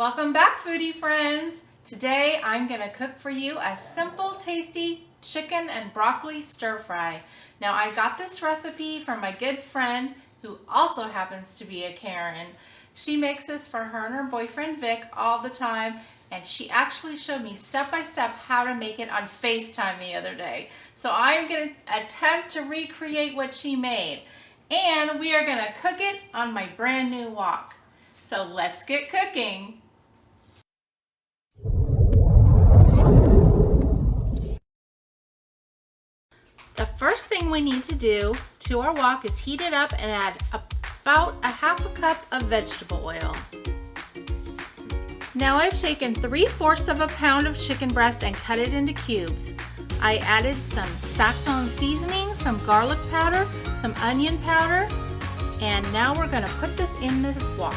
Welcome back, foodie friends. Today I'm going to cook for you a simple, tasty chicken and broccoli stir fry. Now I got this recipe from my good friend who also happens to be a Karen. She makes this for her and her boyfriend Vic all the time, and she actually showed me step by step how to make it on FaceTime the other day. So I'm going to attempt to recreate what she made, and we are going to cook it on my brand new wok. So let's get cooking. The first thing we need to do to our wok is heat it up and add about a half a cup of vegetable oil. Now I've taken 3/4 of a pound of chicken breast and cut it into cubes. I added some sazon seasoning, some garlic powder, some onion powder, and now we're going to put this in the wok.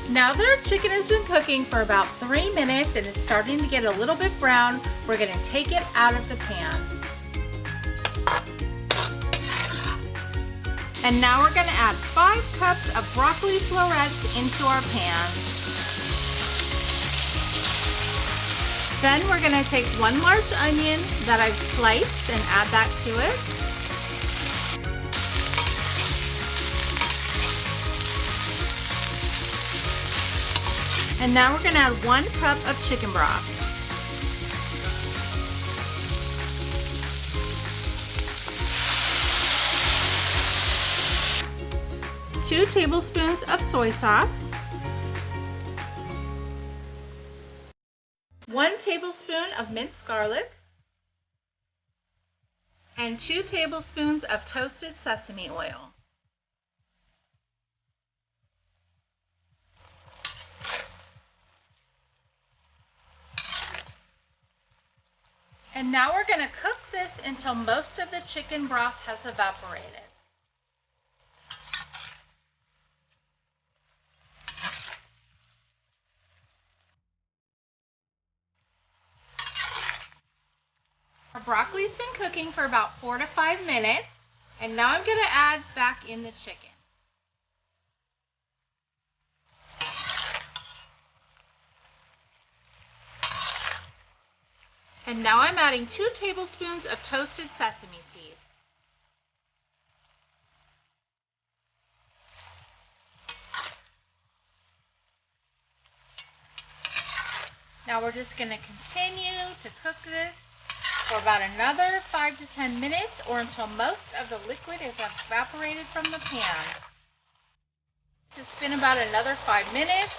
Now that our chicken has been cooking for about 3 minutes and it's starting to get a little bit brown, we're going to take it out of the pan. And now we're going to add 5 cups of broccoli florets into our pan. Then we're going to take 1 large onion that I've sliced and add that to it. And now we're going to add 1 cup of chicken broth. Two tablespoons of soy sauce. 1 tablespoon of minced garlic. And 2 tablespoons of toasted sesame oil. And now we're going to cook this until most of the chicken broth has evaporated. Our broccoli's been cooking for about 4 to 5 minutes, and now I'm going to add back in the chicken. And now I'm adding 2 tablespoons of toasted sesame seeds. Now we're just going to continue to cook this for about another 5 to 10 minutes or until most of the liquid is evaporated from the pan. It's been about another 5 minutes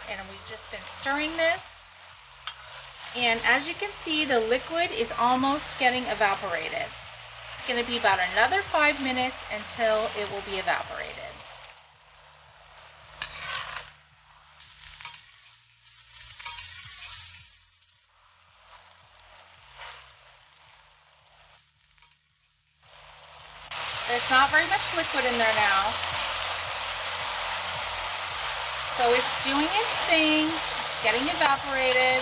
and we've just been stirring this. And as you can see, the liquid is almost getting evaporated. It's going to be about another 5 minutes until it will be evaporated. There's not very much liquid in there now. So it's doing its thing, it's getting evaporated.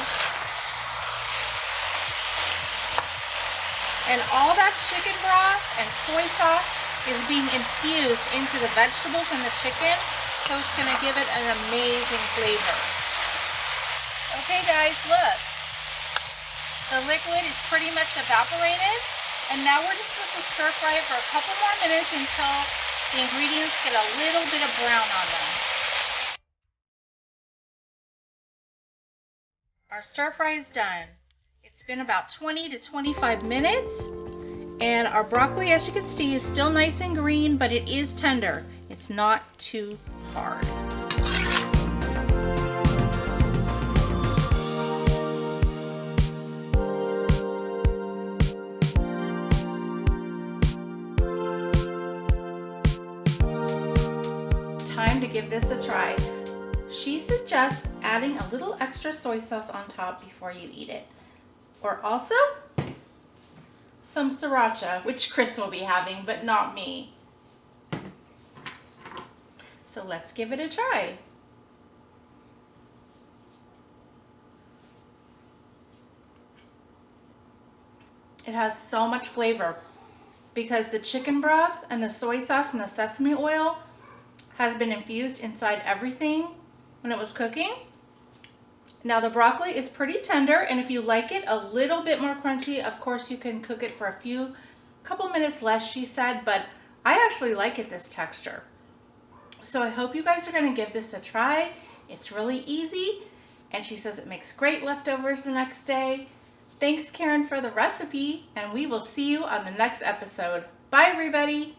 And all that chicken broth and soy sauce is being infused into the vegetables and the chicken, so it's going to give it an amazing flavor. Okay guys, look. The liquid is pretty much evaporated, and now we're just going to stir fry it for a couple more minutes until the ingredients get a little bit of brown on them. Our stir fry is done. It's been about 20 to 25 minutes, and our broccoli, as you can see, is still nice and green, but it is tender. It's not too hard. Time to give this a try. She suggests adding a little extra soy sauce on top before you eat it. for also some sriracha, which Chris will be having, but not me. So let's give it a try. It has so much flavor because the chicken broth and the soy sauce and the sesame oil has been infused inside everything when it was cooking. Now the broccoli is pretty tender, and if you like it a little bit more crunchy, of course you can cook it for a couple minutes less, she said, but I actually like it this texture. So I hope you guys are going to give this a try. It's really easy, and she says it makes great leftovers the next day. Thanks, Karen, for the recipe, and we will see you on the next episode. Bye, everybody.